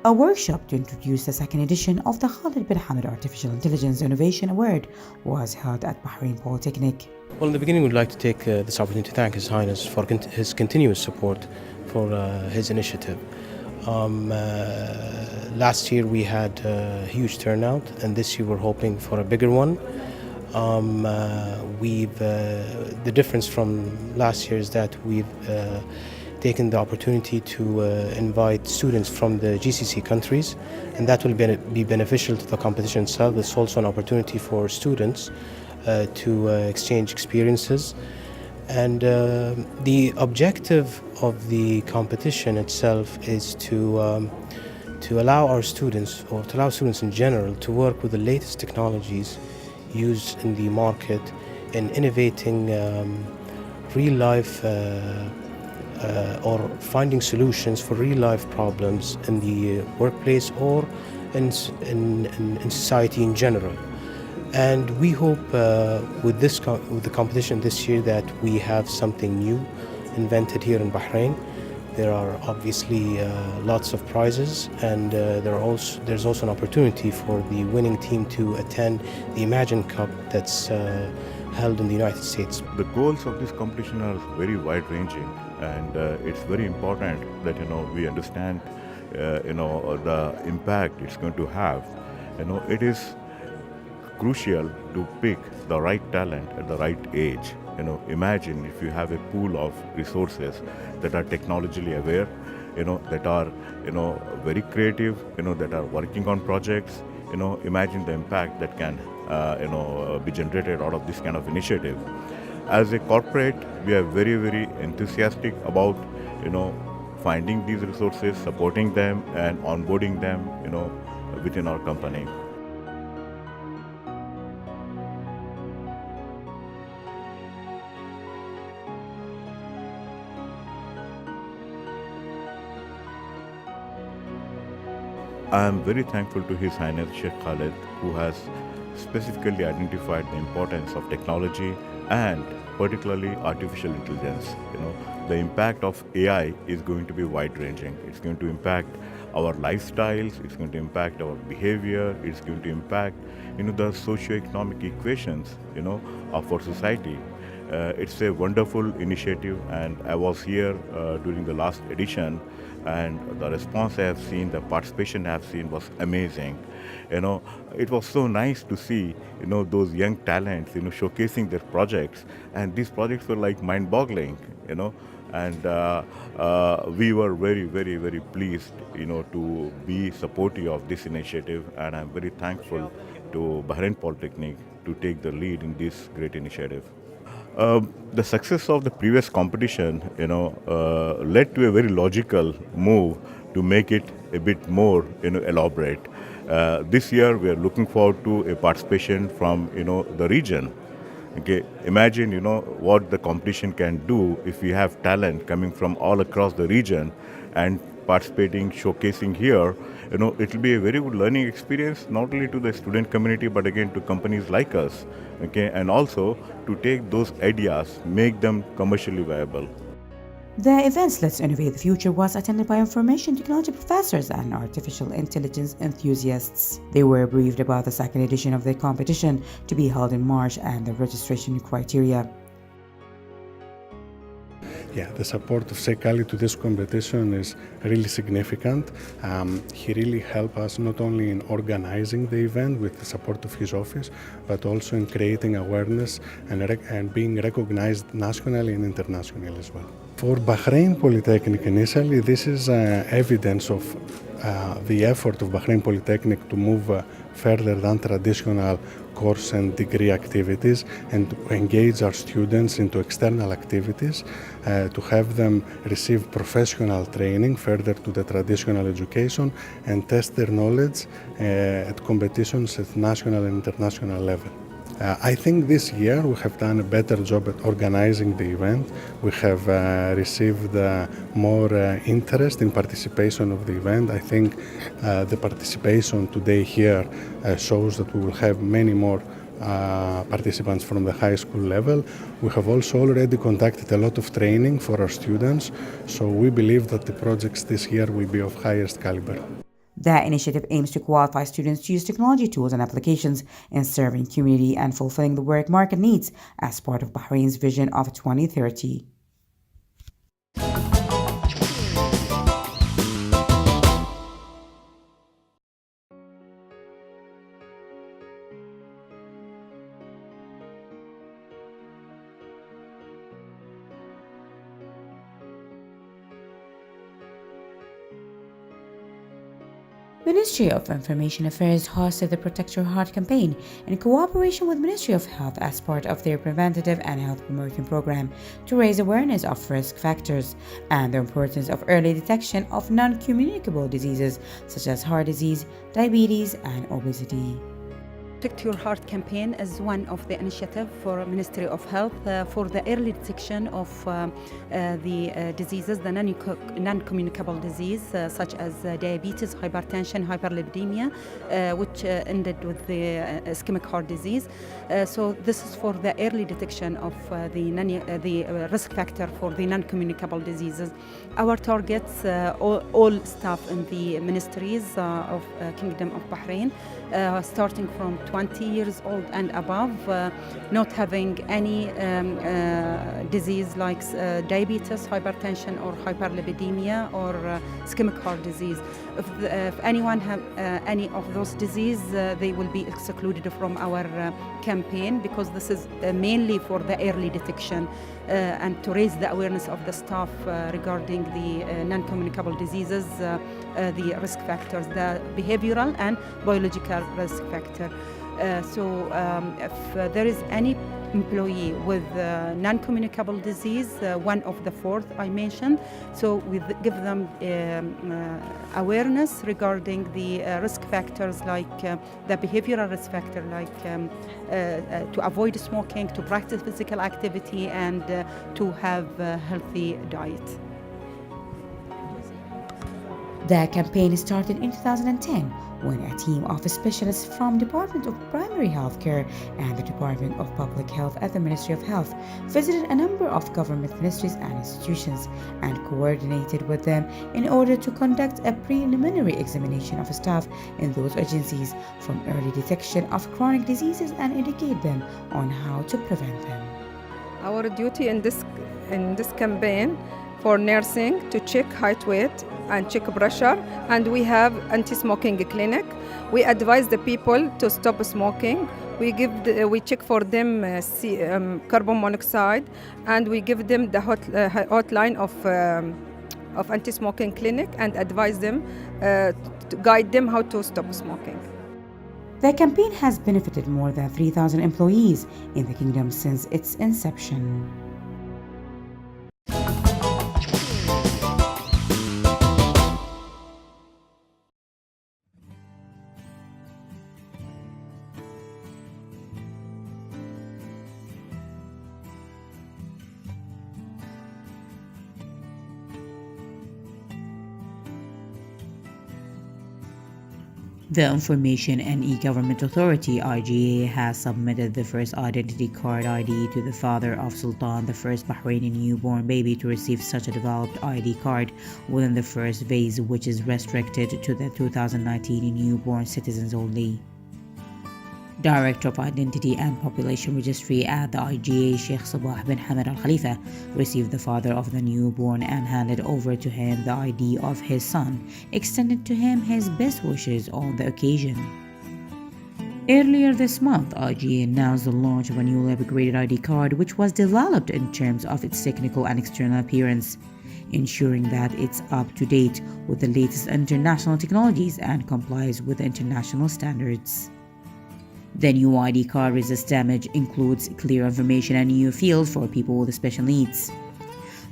A workshop to introduce the second edition of the Khalid bin Hamad Artificial Intelligence Innovation Award was held at Bahrain Polytechnic. Well, in the beginning, we'd like to take this opportunity to thank His Highness for his continuous support for his initiative. Last year we had a huge turnout, and this year we're hoping for a bigger one. The difference from last year is that we've taken the opportunity to invite students from the GCC countries, and that will be beneficial to the competition itself. It's also an opportunity for students to exchange experiences. And the objective of the competition itself is to allow our students, or to allow students in general, to work with the latest technologies used in the market in innovating real-life or finding solutions for real-life problems in the workplace or in society in general. And we hope with the competition this year that we have something new invented here in Bahrain. There are obviously lots of prizes, and there's also an opportunity for the winning team to attend the Imagine Cup that's held in the United States. The goals of this competition are very wide-ranging, and it's very important that we understand the impact it's going to have. It is crucial to pick the right talent at the right age. Imagine if you have a pool of resources that are technologically aware, that are very creative, that are working on projects. Imagine the impact that can be generated out of this kind of initiative. As a corporate, we are very, very enthusiastic about finding these resources, supporting them, and onboarding them within our company. I am very thankful to His Highness Sheikh Khalid, who has specifically identified the importance of technology and particularly artificial intelligence. The impact of AI is going to be wide-ranging. It's going to impact our lifestyles, it's going to impact our behavior, it's going to impact the socio-economic equations of our society. It's a wonderful initiative, and I was here during the last edition, and the response I have seen, the participation I have seen was amazing. It was so nice to see those young talents showcasing their projects, and these projects were like mind-boggling. And we were very, very, very pleased to be supportive of this initiative, and I'm very thankful to Bahrain Polytechnic to take the lead in this great initiative. The success of the previous competition, led to a very logical move to make it a bit more, elaborate. This year, we are looking forward to a participation from, the region. Okay, imagine, what the competition can do if we have talent coming from all across the region and participating, showcasing here. It will be a very good learning experience, not only to the student community, but again to companies like us. Okay, and also to take those ideas, make them commercially viable. The event's Let's Innovate the Future was attended by information technology professors and artificial intelligence enthusiasts. They were briefed about the second edition of the competition to be held in March and the registration criteria. Yeah, the support of Sheikh Ali to this competition is really significant. He really helped us not only in organizing the event with the support of his office, but also in creating awareness and being recognized nationally and internationally as well. For Bahrain Polytechnic initially, this is evidence of the effort of Bahrain Polytechnic to move further than traditional course and degree activities and to engage our students into external activities, to have them receive professional training further to the traditional education and test their knowledge at competitions at national and international level. I think this year we have done a better job at organizing the event. We have received more interest in participation of the event. I think the participation today here shows that we will have many more participants from the high school level. We have also already conducted a lot of training for our students, so we believe that the projects this year will be of highest caliber. The initiative aims to qualify students to use technology tools and applications in serving community and fulfilling the work market needs as part of Bahrain's vision of 2030. Ministry of Information Affairs hosted the Protect Your Heart campaign in cooperation with Ministry of Health as part of their preventative and health promotion program to raise awareness of risk factors and the importance of early detection of non-communicable diseases such as heart disease, diabetes, and obesity. Protect Your Heart campaign is one of the initiatives for Ministry of Health for the early detection of the diseases, the non-communicable disease such as diabetes, hypertension, hyperlipidemia, which ended with the ischemic heart disease. So this is for the early detection of the risk factor for the non-communicable diseases. Our targets all staff in the ministries of Kingdom of Bahrain, starting from 20 years old and above, not having any disease like diabetes, hypertension, or hyperlipidemia, or ischemic heart disease. If anyone have any of those diseases, they will be excluded from our campaign, because this is mainly for the early detection and to raise the awareness of the staff regarding the non-communicable diseases, the risk factors, the behavioral and biological risk factor. So if there is any employee with non-communicable disease, one of the fourth I mentioned, so we give them awareness regarding the risk factors, like the behavioral risk factor, like to avoid smoking, to practice physical activity, and to have a healthy diet. The campaign started in 2010 when a team of specialists from Department of Primary Health Care and the Department of Public Health at the Ministry of Health visited a number of government ministries and institutions and coordinated with them in order to conduct a preliminary examination of staff in those agencies from early detection of chronic diseases and educate them on how to prevent them. Our duty in this campaign for nursing to check height, weight, and check pressure, and we have anti-smoking clinic. We advise the people to stop smoking. We check for them carbon monoxide, and we give them the hotline of anti-smoking clinic and advise them to guide them how to stop smoking. The campaign has benefited more than 3,000 employees in the kingdom since its inception. The Information and E-Government Authority (IGA) has submitted the first identity card ID to the father of Sultan, the first Bahraini newborn baby to receive such a developed ID card within the first phase, which is restricted to the 2019 newborn citizens only. Director of Identity and Population Registry at the IGA, Sheikh Sabah bin Hamad Al Khalifa, received the father of the newborn and handed over to him the ID of his son, extended to him his best wishes on the occasion. Earlier this month, IGA announced the launch of a newly upgraded ID card, which was developed in terms of its technical and external appearance, ensuring that it's up to date with the latest international technologies and complies with international standards. The new ID card resists damage, includes clear information and new fields for people with special needs.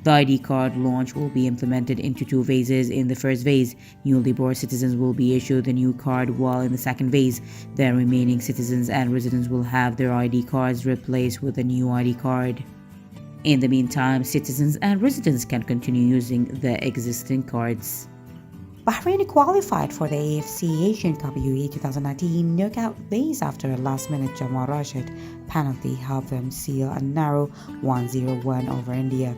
The ID card launch will be implemented into two phases. In the first phase, newly born citizens will be issued the new card, while in the second phase, the remaining citizens and residents will have their ID cards replaced with a new ID card. In the meantime, citizens and residents can continue using the existing cards. Bahrain qualified for the AFC Asian Cup UAE 2019 knockout phase after a last-minute Jamal Rashid penalty helped them seal a narrow 1-0 win over India.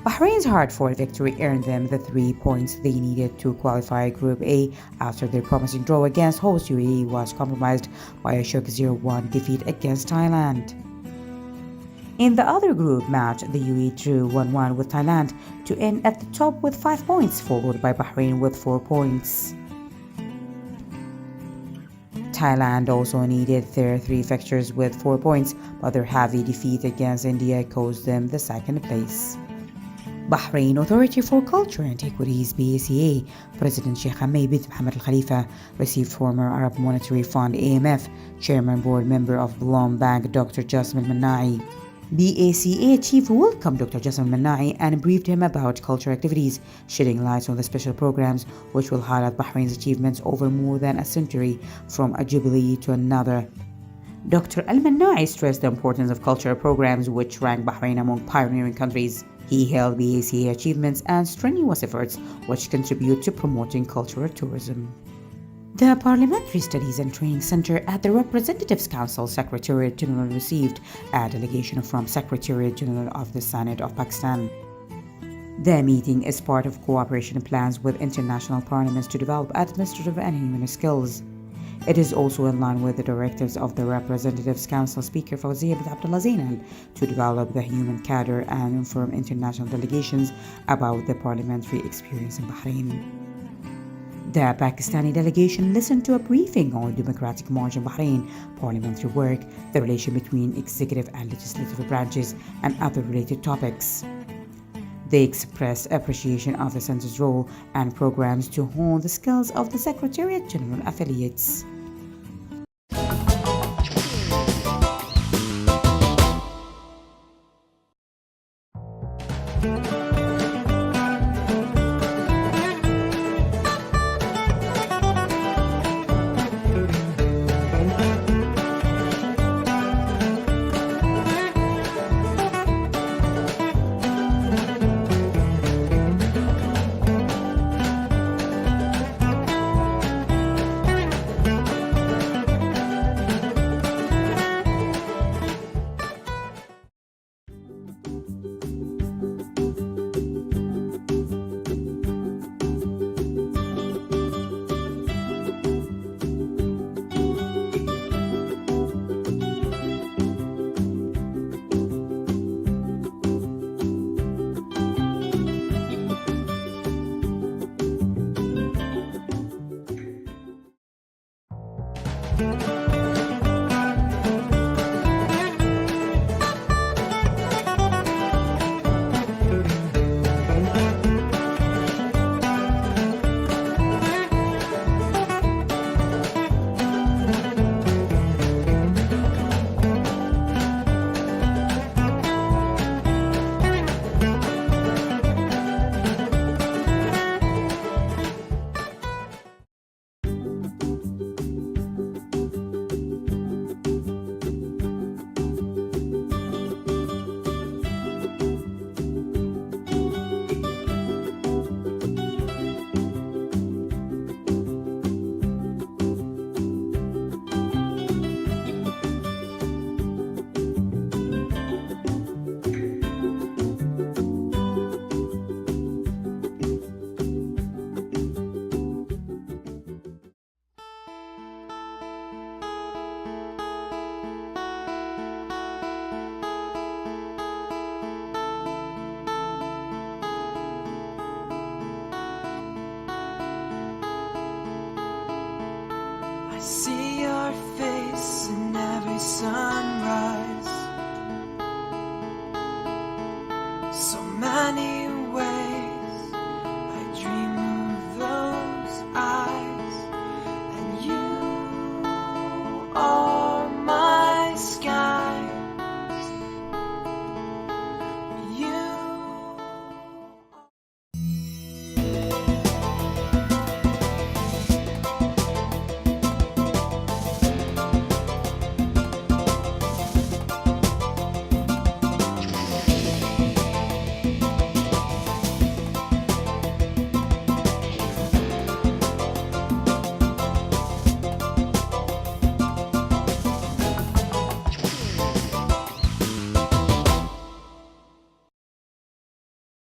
Bahrain's hard-fought victory earned them the 3 points they needed to qualify Group A after their promising draw against host UAE was compromised by a shock 0-1 defeat against Thailand. In the other group match, the UAE drew 1-1 with Thailand to end at the top with 5 points, followed by Bahrain with 4 points. Thailand also needed their 3 fixtures with 4 points, but their heavy defeat against India cost them the second place. Bahrain Authority for Culture and Equities (BACA) President Sheikh Hamad bin Mohammed Al Khalifa received former Arab Monetary Fund (AMF) Chairman Board Member of Blom Bank Dr. Jasmine Mannai. BACA chief welcomed Dr. Jasmine Mannai and briefed him about culture activities, shedding light on the special programs which will highlight Bahrain's achievements over more than a century from a jubilee to another. Dr. Al-Mannai stressed the importance of cultural programs which rank Bahrain among pioneering countries. He hailed BACA achievements and strenuous efforts which contribute to promoting cultural tourism. The Parliamentary Studies and Training Center at the Representatives Council Secretariat General received a delegation from Secretariat General of the Senate of Pakistan. The meeting is part of cooperation plans with international parliaments to develop administrative and human skills. It is also in line with the directives of the Representatives Council Speaker Fawzia bint Abdullah Zainal to develop the human cadre and inform international delegations about the parliamentary experience in Bahrain. The Pakistani delegation listened to a briefing on democratic march in Bahrain, parliamentary work, the relation between executive and legislative branches, and other related topics. They expressed appreciation of the center's role and programs to hone the skills of the Secretariat General affiliates.